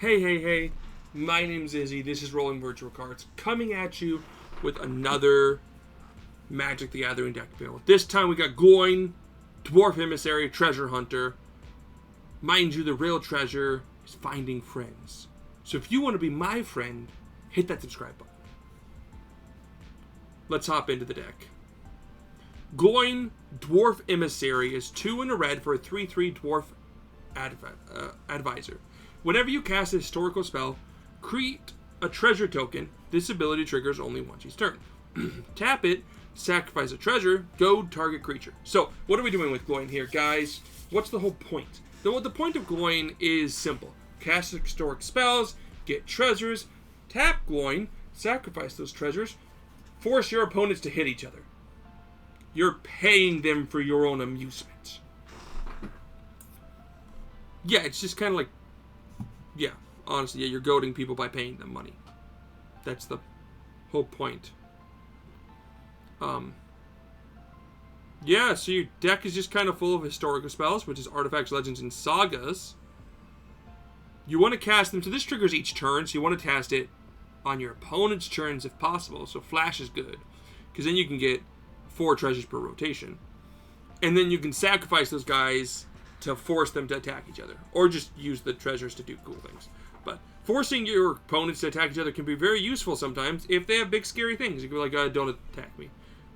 Hey, my name's Izzy, this is Rolling Virtual Cards, coming at you with another Magic the Gathering deck build. This time we got Glóin, Dwarf Emissary, Treasure Hunter. Mind you, the real treasure is finding friends. So if you want to be my friend, hit that subscribe button. Let's hop into the deck. Glóin, Dwarf Emissary is 2 and a red for a 3/3 Dwarf Advisor. Whenever you cast a historical spell, create a treasure token. This ability triggers only once each turn. Tap it, sacrifice a treasure, go target creature. So, what are we doing with Glóin here, guys? What's the whole point? The point of Glóin is simple. Cast historic spells, get treasures, tap Glóin, sacrifice those treasures, force your opponents to hit each other. You're paying them for your own amusement. Yeah, it's just kind of like... Yeah, honestly, you're goading people by paying them money. That's the whole point. Yeah, so your deck is just kind of full of historical spells, which is artifacts, legends, and sagas. You want to cast them, so this triggers each turn, so you want to cast it on your opponent's turns if possible, so flash is good. Because then you can get 4 treasures per rotation. And then you can sacrifice those guys to force them to attack each other. Or just use the treasures to do cool things. But forcing your opponents to attack each other can be very useful sometimes if they have big scary things. You can be like, don't attack me.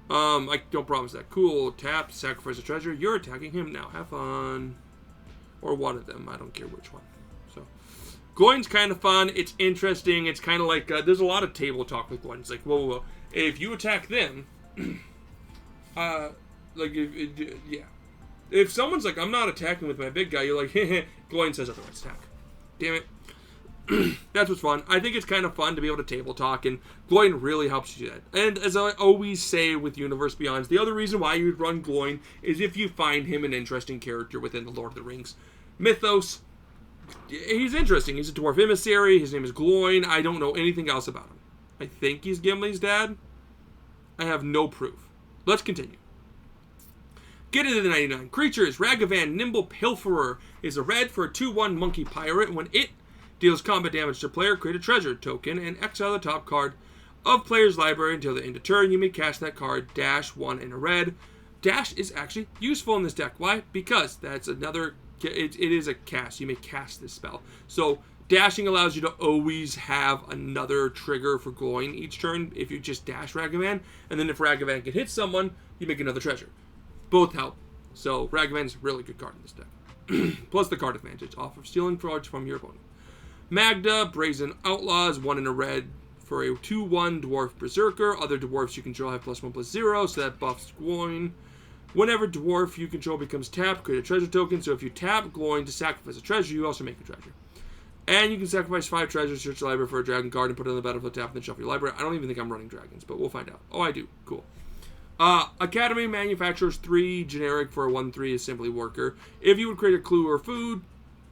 I don't promise that. Cool, tap, sacrifice a treasure. You're attacking him now. Have fun. Or one of them. I don't care which one. So, Glóin's kind of fun. It's interesting. It's kind of like, there's a lot of table talk with Glóin. It's like, whoa. If you attack them, yeah. If someone's like, I'm not attacking with my big guy, you're like, Glóin says otherwise, attack. Damn it. That's what's fun. I think it's kind of fun to be able to table talk, and Glóin really helps you do that. And as I always say with Universe Beyond, the other reason why you'd run Glóin is if you find him an interesting character within the Lord of the Rings mythos. He's interesting. He's a Dwarf Emissary. His name is Glóin. I don't know anything else about him. I think he's Gimli's dad. I have no proof. Let's continue. Get into the 99. Creatures. Ragavan, Nimble Pilferer is a red for a 2/1 Monkey Pirate. When it deals combat damage to player, create a treasure token and exile the top card of player's library until the end of turn. You may cast that card. -1 in a red. Dash is actually useful in this deck. Why? Because that's another... It is a cast. You may cast this spell. So dashing allows you to always have another trigger for Glóin each turn if you just dash Ragavan. And then if Ragavan can hit someone, you make another treasure. Both help. So Ragavan's a really good card in this deck. Plus the card advantage off of stealing cards from your opponent. Magda, Brazen Outlaws, 1 in a red for a 2/1 Dwarf Berserker. Other dwarfs you control have +1/+0, so that buffs Glóin. Whenever dwarf you control becomes tapped, create a treasure token. So if you tap Glóin to sacrifice a treasure, you also make a treasure. And you can sacrifice 5 treasures, search your library for a dragon card, and put it on the battlefield, tap, and then shuffle your library. I don't even think I'm running dragons, but we'll find out. Oh, I do. Cool. Academy manufactures 3 generic for a 1/3 assembly worker. If you would create a clue or food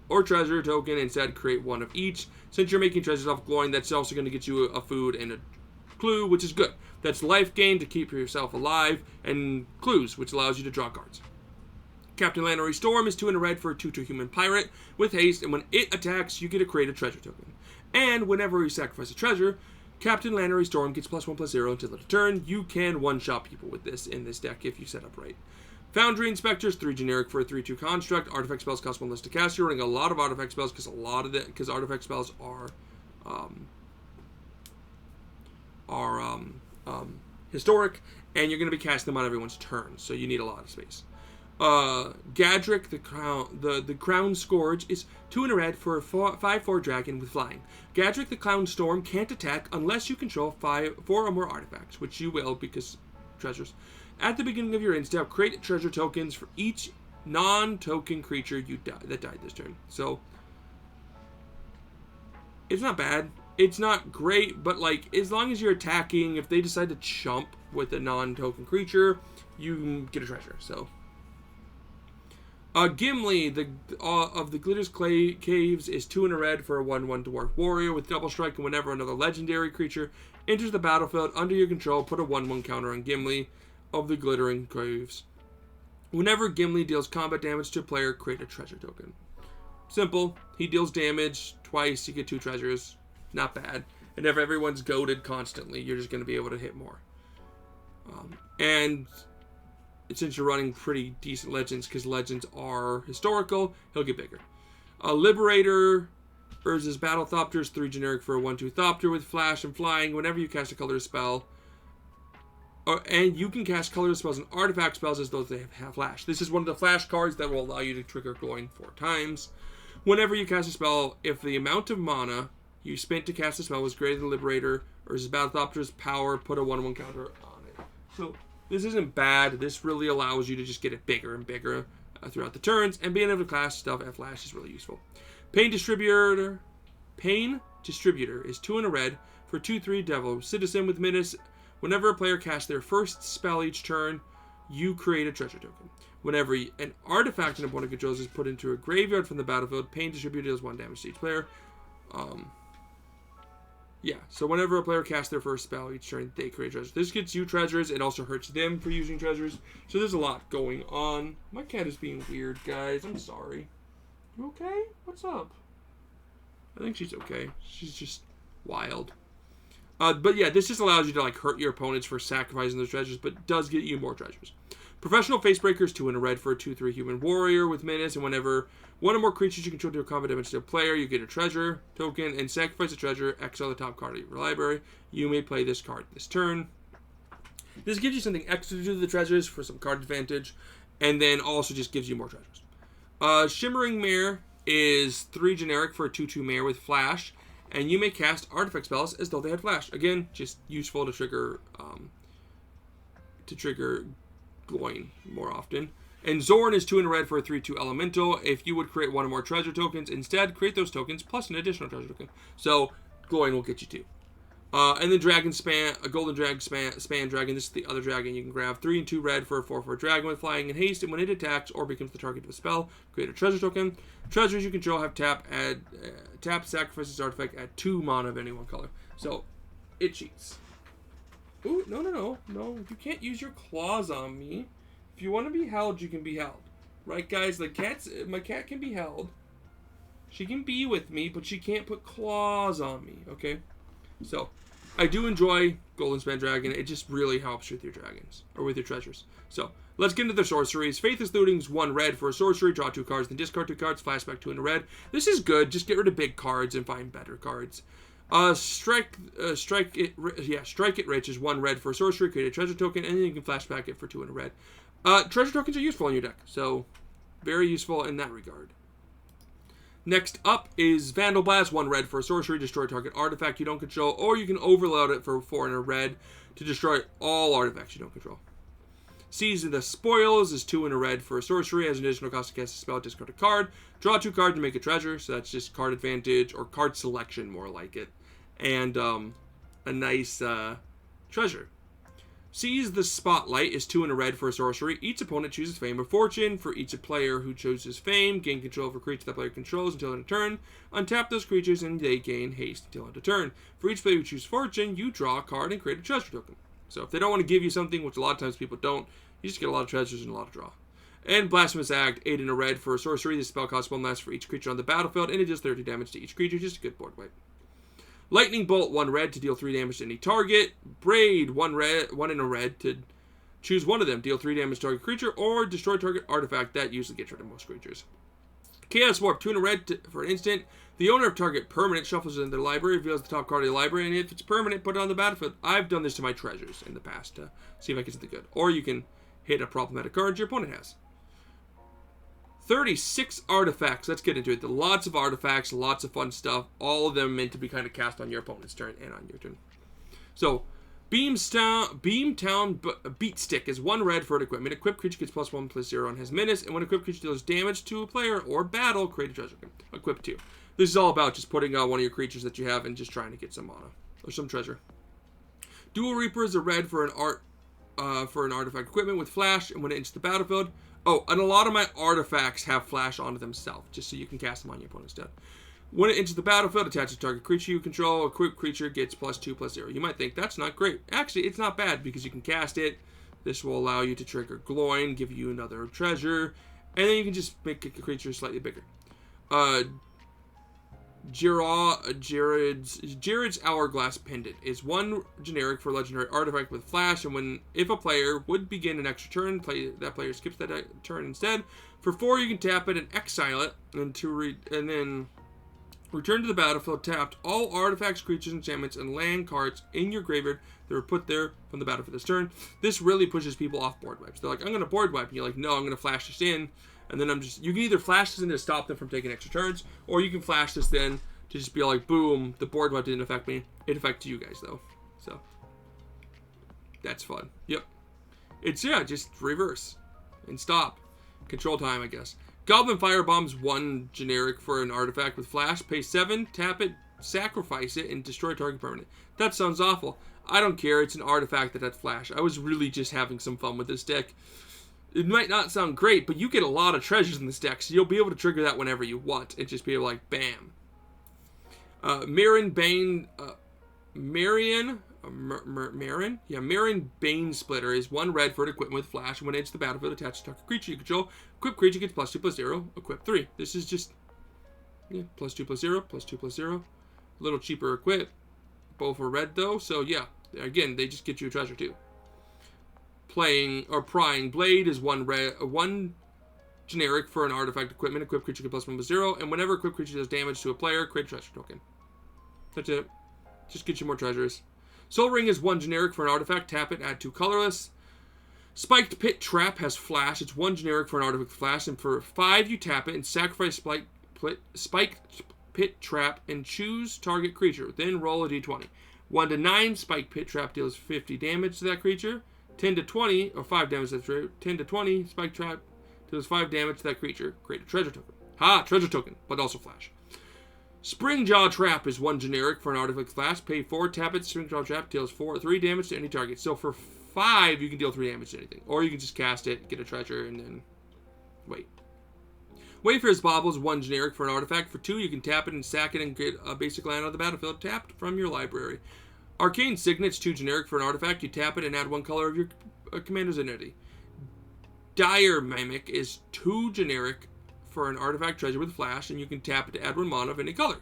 or treasure token, instead create 1 of each. Since you're making treasures off Glóin, that's also going to get you a food and a clue, which is good. That's life gain to keep yourself alive, and clues, which allows you to draw cards. Captain Lannery Storm is 2 in a red for a 2/2 human pirate with haste, and when it attacks, you get to create a treasure token. And whenever you sacrifice a treasure, Captain Lannery Storm gets +1/+0 until the turn. You can one-shot people with this in this deck if you set up right. Foundry Inspectors, 3 generic for a 3/2 construct. Artifact spells cost 1 less to cast. You're running a lot of artifact spells because artifact spells are historic, and you're going to be casting them on everyone's turn, so you need a lot of space. Gadrick, the Crown Scourge, is 2 in a red for a 5/4 dragon with flying. Gadrick the Clown Storm can't attack unless you control 4 or more artifacts, which you will because treasures. At the beginning of your end step, create treasure tokens for each non-token creature that died this turn. So, it's not bad. It's not great, but like as long as you're attacking, if they decide to chump with a non-token creature, you get a treasure. So, Gimli, of the Glitter's Caves, is 2 in a red for a 1/1 Dwarf Warrior with double strike, and whenever another legendary creature enters the battlefield under your control, put a 1/1 counter on Gimli of the Glittering Caves. Whenever Gimli deals combat damage to a player, create a treasure token. Simple. He deals damage twice. You get 2 treasures. Not bad. And if everyone's goaded constantly, you're just going to be able to hit more. And since you're running pretty decent legends, because legends are historical, he'll get bigger. Liberator Urza's Battle Thopter is 3 generic for a 1/2 Thopter with flash and flying. Whenever you cast a colorless spell, and you can cast colorless spells and artifact spells as though they have flash. This is one of the flash cards that will allow you to trigger Glóin 4 times. Whenever you cast a spell, if the amount of mana you spent to cast a spell was greater than Liberator Urza's Battle Thopter's power, put a 1/1 counter on it. So this isn't bad. This really allows you to just get it bigger and bigger throughout the turns, and being able to cast stuff at flash is really useful. Pain Distributor is 2 and a red for 2/3 Devil Citizen with Menace. Whenever a player casts their first spell each turn, you create a treasure token. Whenever an artifact an opponent controls is put into a graveyard from the battlefield, Pain Distributor deals 1 damage to each player. So whenever a player casts their first spell each turn, they create treasures. This gets you treasures. It also hurts them for using treasures. So there's a lot going on. My cat is being weird, guys. I'm sorry. You okay? What's up? I think she's okay. She's just wild. But yeah, this just allows you to hurt your opponents for sacrificing those treasures, but does get you more treasures. Professional Facebreaker is 2 and a red for a 2/3 human warrior with menace, and whenever one or more creatures you control deal combat damage to a player, you get a treasure token and sacrifice a treasure, exile the top card of your library. You may play this card this turn. This gives you something extra to do the treasures for some card advantage, and then also just gives you more treasures. Shimmering Mare is 3 generic for a 2/2 mare with flash, and you may cast artifact spells as though they had flash. Again, just useful to trigger Glóin more often. And Zorn is 2 in red for a 3/2 elemental. If you would create 1 or more treasure tokens, instead create those tokens plus an additional treasure token. So Glóin will get you 2. And then Dragon Span, a Golden Dragon Span Dragon. This is the other dragon you can grab. 3 and 2 red for a 4/4 dragon with flying and haste. And when it attacks or becomes the target of a spell, create a treasure token. Treasures you control have tap, sacrifices artifact, add 2 mana of any one color. So it cheats. Ooh, no. You can't use your claws on me. If you want to be held, you can be held. Right, guys? My cat can be held. She can be with me, but she can't put claws on me, okay? So, I do enjoy Golden Span Dragon. It just really helps with your dragons, or with your treasures. So, let's get into the sorceries. Faithless Looting is 1 red for a sorcery. Draw 2 cards, then discard 2 cards. Flashback 2 in a red. This is good. Just get rid of big cards and find better cards. Strike It Rich is 1 red for a sorcery. Create a treasure token, and then you can flashback it for 2 in a red. Treasure tokens are useful in your deck, so very useful in that regard. Next up is Vandal Blast, 1 red for a sorcery. Destroy target artifact you don't control, or you can overload it for 4 in a red to destroy all artifacts you don't control. Seize the Spoils is 2 in a red for a sorcery. Has an additional cost to cast a spell, discard a card. Draw 2 cards and make a treasure, so that's just card advantage, or card selection more like it. And a nice treasure. Seize the Spotlight is 2 in a red for a sorcery. Each opponent chooses Fame or Fortune. For each player who chooses Fame, gain control of a creature that player controls until end of turn. Untap those creatures and they gain haste until end of turn. For each player who chooses Fortune, you draw a card and create a treasure token. So if they don't want to give you something, which a lot of times people don't, you just get a lot of treasures and a lot of draw. And Blasphemous Act, 8 in a red for a sorcery. This spell costs 1 less for each creature on the battlefield, and it does 30 damage to each creature. Just a good board wipe. Lightning Bolt, 1 red to deal 3 damage to any target. Braid, 1 in a red to choose one of them. Deal 3 damage to target creature, or destroy target artifact. That usually gets rid of most creatures. Chaos Warp, 2 in a red for an instant. The owner of target permanent shuffles it in their library, reveals the top card of the library, and if it's permanent, put it on the battlefield. I've done this to my treasures in the past to see if I get something good. Or you can hit a problematic card your opponent has. 36 artifacts. Let's get into it. Lots of artifacts, lots of fun stuff. All of them meant to be kind of cast on your opponent's turn and on your turn. So, Beamtown Beatstick is 1 red for an equipment. Equipped creature gets +1/+0 and has menace. And when equipped creature deals damage to a player or battle, create a treasure token. Equip 2. This is all about just putting out one of your creatures that you have and just trying to get some mana or some treasure. Dual Reaper is a red for an artifact equipment with flash, and when it enters the battlefield. Oh, and a lot of my artifacts have flash onto themselves, just so you can cast them on your opponent's dead. When it enters the battlefield, attaches a target creature you control. A equipped creature gets +2/+0. You might think that's not great. Actually, it's not bad because you can cast it. This will allow you to trigger Glóin, give you another treasure, and then you can just make a creature slightly bigger. Jared's Hourglass Pendant is 1 generic for legendary artifact with flash, and if a player would begin an extra turn, that player skips that turn instead. For 4, you can tap it and exile it, and then return to the battlefield tapped all artifacts, creatures, enchantments, and land cards in your graveyard that were put there from the battlefield this turn. This really pushes people off board wipes. They're like, I'm going to board wipe, and you're like, no, I'm going to flash this in. And then you can either flash this in to stop them from taking extra turns, or you can flash this in to just be like, boom, the board wipe didn't affect me. It affected you guys, though. So, that's fun. Yep. It's, yeah, just reverse and stop. Control time, I guess. Goblin Firebomb's 1 generic for an artifact with flash. Pay 7, tap it, sacrifice it, and destroy target permanent. That sounds awful. I don't care. It's an artifact that had flash. I was really just having some fun with this deck. It might not sound great, but you get a lot of treasures in this deck, so you'll be able to trigger that whenever you want and just be able to, like, bam. Marion Bane Splitter is 1 red for an equipment with flash. When it's the battlefield, attached to target creature you control. Equip creature gets +2/+0. Equip 3. This is just +2/+0, +2/+0. A little cheaper equip. Both are red though, so yeah. Again, they just get you a treasure too. Prying Blade is 1 generic for an artifact equipment. Equip creature gets +1/+0, and whenever equip creature does damage to a player, create a treasure token. That's it. Just get you more treasures. Soul Ring is 1 generic for an artifact. Tap it, add 2 colorless. Spiked Pit Trap has flash. It's 1 generic for an artifact with flash. And for 5, you tap it and sacrifice Spiked Pit Trap and choose target creature. Then roll a d20. 1 to 9, Spiked Pit Trap deals 50 damage to that creature. 10 to 20, or 5 damage to that creature. 10 to 20, Spiked Trap deals 5 damage to that creature. Create a treasure token. Ha! Treasure token, but also flash. Springjaw Trap is 1 generic for an artifact flash. Pay 4, tap it. Springjaw Trap deals 3 damage to any target. So for 5, you can deal 3 damage to anything. Or you can just cast it, get a treasure, and then wait. Wayfarer's Bauble is 1 generic for an artifact. For 2, you can tap it and sack it and get a basic land on the battlefield tapped from your library. Arcane Signet's 2 generic for an artifact. You tap it and add 1 color of your commander's entity. Dire Mimic is 2 generic for an artifact treasure with flash, and you can tap it to add 1 mana of any color.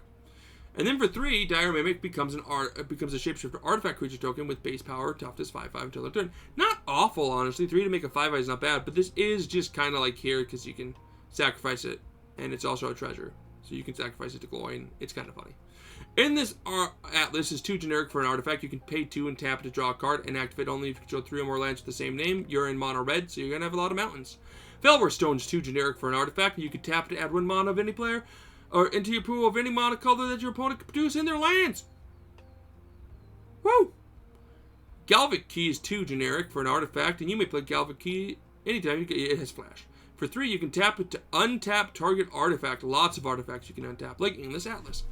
And then for 3, Dire Mimic becomes a shapeshifter artifact creature token with base power, toughness 5/5 until their turn. Not awful, honestly. 3 to make a 5/5 is not bad, but this is just kind of like here because you can sacrifice it, and it's also a treasure, so you can sacrifice it to Glóin. It's kind of funny. In this Atlas is 2 generic for an artifact. You can pay 2 and tap it to draw a card and activate only if you control 3 or more lands with the same name. You're in mono red, so you're going to have a lot of mountains. Felwar Stone's 2 generic for an artifact. You can tap it to add 1 mana of any player or into your pool of any mana color that your opponent can produce in their lands. Woo! Galvic Key is 2 generic for an artifact, and you may play Galvic Key anytime it has flash. For 3, you can tap it to untap target artifact. Lots of artifacts you can untap, like in this Atlas.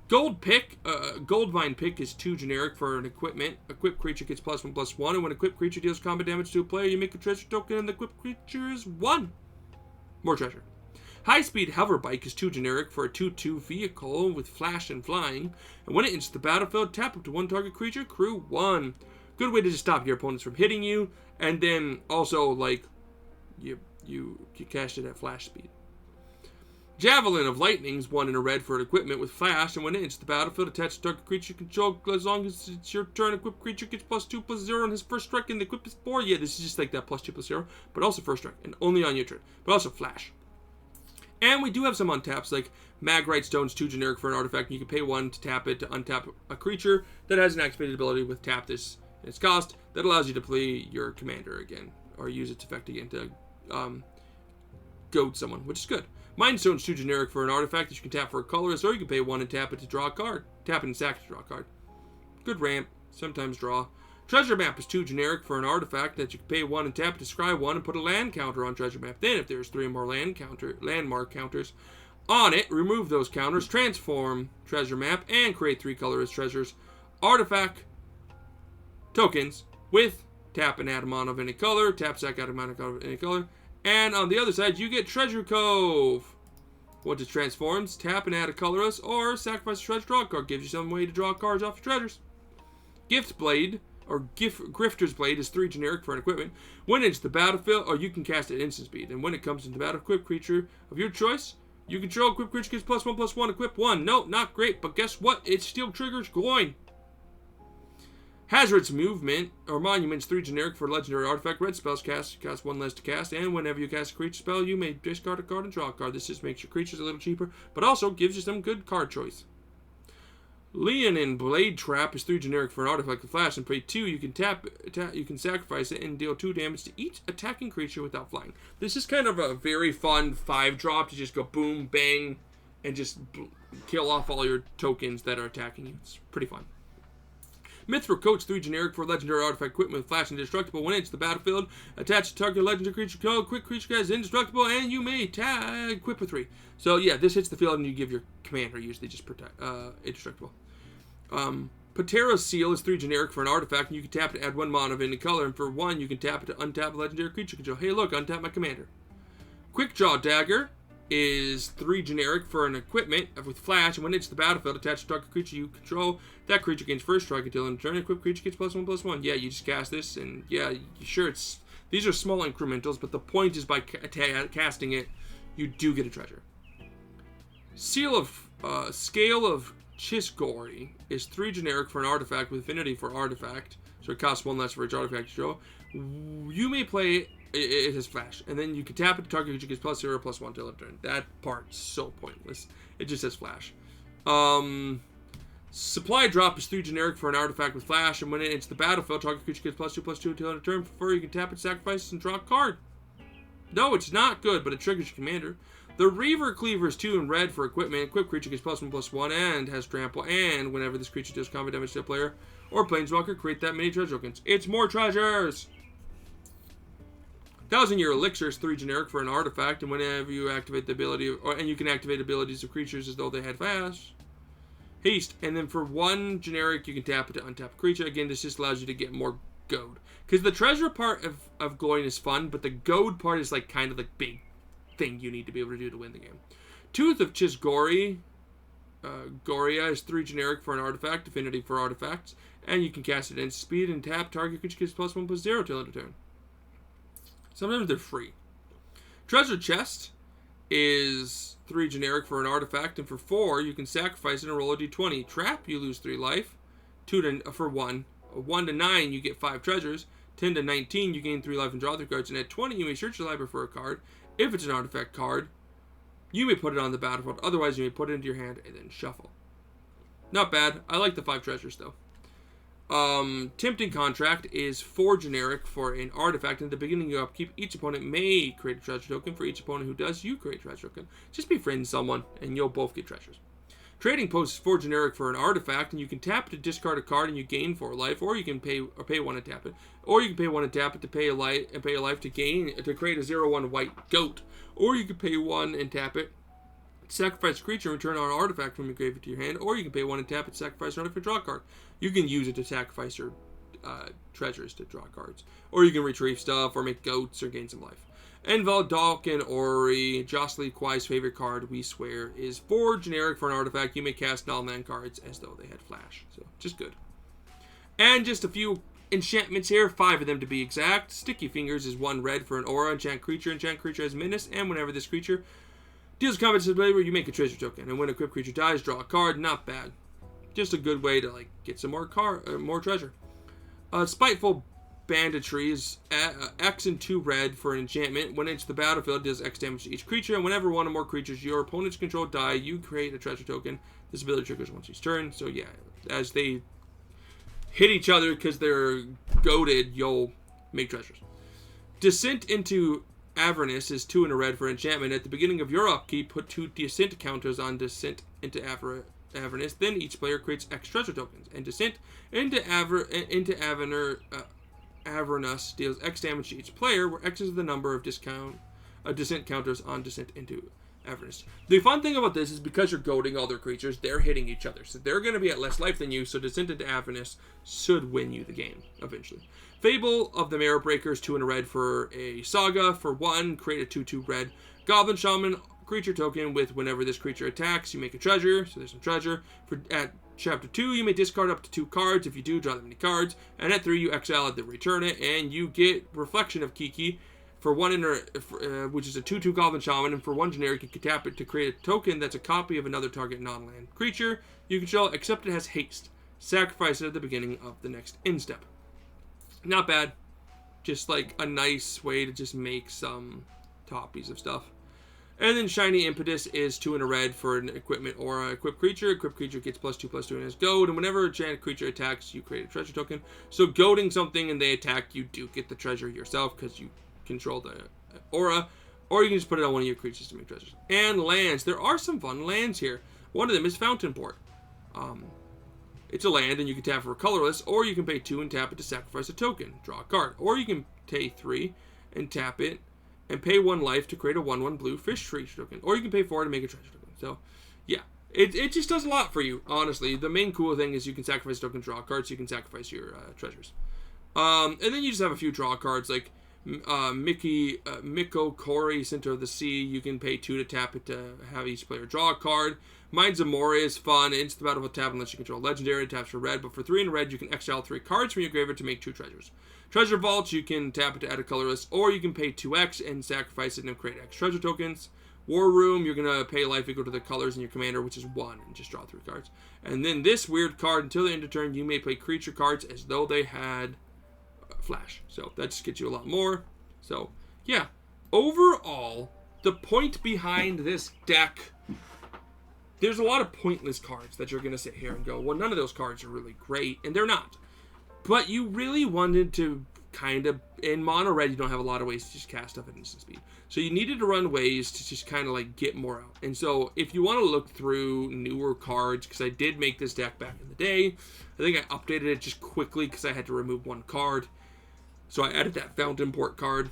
Goldvine Pick is 2 generic for an equipment. Equipped creature gets +1/+1, and when equipped creature deals combat damage to a player, you make a treasure token, and the equipped creature is 1. More treasure. High Speed Hover Bike is 2 generic for a 2/2 vehicle with flash and flying, and when it enters the battlefield, tap up to 1 target creature, crew 1. Good way to just stop your opponents from hitting you, and then also, like, you cast it at flash speed. Javelin of Lightning is 1 in a red for an equipment with flash, and when it enters the battlefield, attach to target creature control. As long as it's your turn, equipped creature gets +2/+0 on his first strike, and the equip is 4. Yeah, this is just like that +2/+0, but also first strike, and only on your turn, but also flash. And we do have some untaps, like Magrite Stone's 2 generic for an artifact, and you can pay 1 to tap it to untap a creature that has an activated ability with tap this and its cost that allows you to play your commander again, or use its effect again to goad someone, which is good. Mind Stone's 2 generic for an artifact that you can tap for a colorless, or you can pay 1 and tap it to draw a card. Tap it and sack it to draw a card. Good ramp, sometimes draw. Treasure Map is 2 generic for an artifact that you can pay 1 and tap it to scry 1 and put a land counter on Treasure Map. Then, if there's 3 or more landmark counters on it, remove those counters, transform Treasure Map, and create 3 colorless treasures. Artifact tokens with tap and add a mana of any color, tap, sack, add a mana of any color. And on the other side, you get Treasure Cove. Once it transforms, tap and add a colorless, or sacrifice a treasure, draw a card. Gives you some way to draw cards off your treasures. Gift Blade, or Grifter's Blade, is 3 generic for an equipment. When it's the battlefield, or you can cast it at instant speed. And when it comes into battle, equip creature of your choice, You control equip creature gets +1/+1, equip 1. No, not great, but guess what? It still triggers Glóin. Hazard's Movement, or Monuments, 3 generic for legendary artifact. Red spells cost 1 less to cast, and whenever you cast a creature spell, you may discard a card and draw a card. This just makes your creatures a little cheaper, but also gives you some good card choice. Leonin Blade Trap is 3 generic for an artifact with flash, and pay 2. You can sacrifice it and deal 2 damage to each attacking creature without flying. This is kind of a very fun 5-drop to just go boom, bang, and just kill off all your tokens that are attacking you. It's pretty fun. Mithril Coat's 3 generic for legendary artifact equipment with flash and indestructible. When it's the battlefield, attach to target legendary creature code. Quick creature guys indestructible, and you may tag equip with 3. So yeah, this hits the field and you give your commander usually just indestructible. Patera's Seal is 3 generic for an artifact, and you can tap it to add 1 mana of any color, and for 1 you can tap it to untap a legendary creature control. Hey look, untap my commander. Quickjaw Dagger is 3 generic for an equipment with flash, and when it's the battlefield, attach to target creature you control. That creature gains first strike until in turn. Equipped creature gets +1/+1. Yeah, you just cast this, and yeah, sure, these are small incrementals, but the point is by casting it, you do get a treasure. Scale of Chisgori is 3 generic for an artifact with affinity for artifact, so it costs 1 less for each artifact you draw. You may play it has flash, and then you can tap it to target creature gets +0/+1 till it turn. That part's so pointless. It just says flash. Supply Drop is 3 generic for an artifact with flash, and when it's the battlefield, target creature gets +2/+2 until end of turn. For you can tap it, sacrifice, and draw a card. No, it's not good, but it triggers your commander. The Reaver Cleaver is 2 in red for equipment. Equipped creature gets +1/+1 and has trample, and whenever this creature deals combat damage to a player or planeswalker, create that many treasure tokens. It's more treasures! 1,000-Year Elixir is 3 generic for an artifact, and whenever you activate the ability, and you can activate abilities of creatures as though they had flash. Haste, and then for 1 generic, you can tap it to untap a creature. Again, this just allows you to get more gold. Because the treasure part of Glóin is fun, but the gold part is like kind of the big thing you need to be able to do to win the game. Tooth of Chisgori, Goria is 3 generic for an artifact, affinity for artifacts, and you can cast it in speed and tap target creature gets +1/+0 till end of turn. Sometimes they're free. Treasure Chest is 3 generic for an artifact, and for 4 you can sacrifice it and roll a d20. Trap, you lose 3 life. 2 for 1. 1 to 9 you get 5 treasures. 10 to 19 you gain 3 life and draw 3 cards. And at 20 you may search your library for a card. If it's an artifact card, you may put it on the battlefield. Otherwise you may put it into your hand and then shuffle. Not bad. I like the 5 treasures though. Tempting Contract is 4 generic for an artifact. At the beginning of your upkeep, each opponent may create a treasure token. For each opponent who does, you create a treasure token. Just befriend someone, and you'll both get treasures. Trading Post is 4 generic for an artifact, and you can tap it to discard a card, and you gain 4 life. Or you can pay 1 and tap it. Or you can pay 1 and tap it to pay a life to create a 0/1 white goat. Or you can pay 1 and tap it, sacrifice a creature, and return an artifact from your grave to your hand. Or you can pay 1 and tap it, sacrifice an artifact, draw a card. You can use it to sacrifice your treasures to draw cards. Or you can retrieve stuff, or make goats, or gain some life. And Valdalkin Ori, Jocelyn Kwai's favorite card, we swear, is 4 generic for an artifact. You may cast non-land cards as though they had flash. So, just good. And just a few enchantments here, 5 of them to be exact. Sticky Fingers is 1 red for an aura. Enchant creature has menace, and whenever this creature deals combat to the player, you make a treasure token. And when a equipped creature dies, draw a card. Not bad. Just a good way to get some more treasure. Spiteful Banditry is X and 2 red for an enchantment. When it's the battlefield, it does X damage to each creature, and whenever 1 or more creatures your opponents control die, you create a treasure token. This ability triggers once each turn. So yeah, as they hit each other because they're goated, you'll make treasures. Descent into Avernus is 2 in a red for enchantment. At the beginning of your upkeep, put 2 descent counters on Descent into Avernus. Then each player creates X treasure tokens. And Descent into Avernus deals X damage to each player, where X is the number of descent counters on Descent into Avernus. The fun thing about this is because you're goading all their creatures, they're hitting each other. So they're going to be at less life than you, so Descent into Avernus should win you the game, eventually. Fable of the Mirror Breaker is 2 in a red for a saga. For 1, create a 2/2 red Goblin Shaman creature token with whenever this creature attacks, you make a treasure. So there's some treasure. At Chapter 2, you may discard up to 2 cards. If you do, draw that many cards. And at 3, you exile it, then return it, and you get Reflection of Kiki. For one which is a 2/2 Goblin Shaman, and for one generic, you can tap it to create a token that's a copy of another target non-land creature you control, except it has haste. Sacrifice it at the beginning of the next end step. Not bad. Just like a nice way to just make some copies of stuff. And then Shiny Impetus is 2 in a red for an equipment or an equipped creature. Equipped creature gets +2/+2 and has goad. And whenever a enchanted creature attacks, you create a treasure token. So goading something and they attack, you do get the treasure yourself because you control the aura. Or you can just put it on one of your creatures to make treasures. And lands. There are some fun lands here. One of them is Fountain Port. It's a land and you can tap for a colorless. Or you can pay 2 and tap it to sacrifice a token. Draw a card. Or you can pay 3 and tap it and pay 1 life to create a 1/1 blue fish treasure token. Or you can pay 4 to make a treasure token. So, yeah. It just does a lot for you, honestly. The main cool thing is you can sacrifice a token, draw cards, so you can sacrifice your treasures. And then you just have a few draw cards, like Miko Kori, Center of the Sea. You can pay 2 to tap it to have each player draw a card. Mind's Amore is fun. It's the battle of a tap unless you control legendary. It taps for red, but for 3 in red, you can exile 3 cards from your graveyard to make 2 treasures. Treasure Vault, you can tap it to add a colorless, or you can pay 2x and sacrifice it and create X treasure tokens. War Room, you're going to pay life equal to the colors in your commander, which is 1, and just draw 3 cards. And then this weird card, until the end of turn, you may play creature cards as though they had flash. So that just gets you a lot more. So, yeah. Overall, the point behind this deck, there's a lot of pointless cards that you're going to sit here and go, well, none of those cards are really great, and they're not. But you really wanted to kind of, in mono red, you don't have a lot of ways to just cast stuff at instant speed. So you needed to run ways to just kind of like get more out. And so if you want to look through newer cards, because I did make this deck back in the day, I think I updated it just quickly because I had to remove 1 card. So I added that Fountain Port card,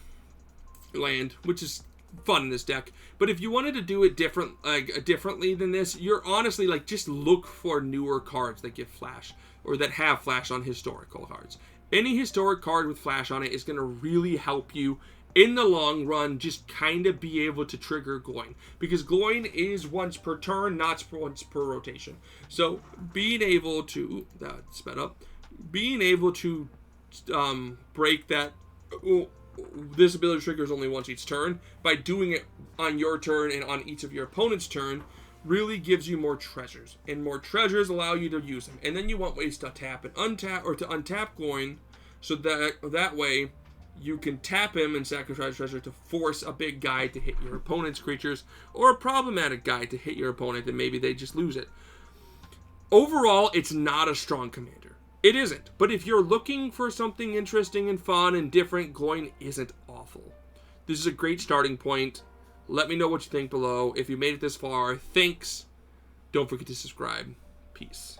land, which is fun in this deck. But if you wanted to do it differently than this, you're honestly like, just look for newer cards that give flash, or that have flash on historical cards. Any historic card with flash on it is going to really help you in the long run, just kind of be able to trigger Glóin. Because Glóin is once per turn, not once per rotation. So being able to, that sped up, being able to break that, this ability triggers only once each turn, by doing it on your turn and on each of your opponent's turn, really gives you more treasures. And more treasures allow you to use them. And then you want ways to tap and untap, or to untap Glóin, so that way you can tap him and sacrifice treasure to force a big guy to hit your opponent's creatures, or a problematic guy to hit your opponent, and maybe they just lose it. Overall, it's not a strong commander. It isn't. But if you're looking for something interesting and fun and different, Glóin isn't awful. This is a great starting point. Let me know what you think below. If you made it this far, thanks. Don't forget to subscribe. Peace.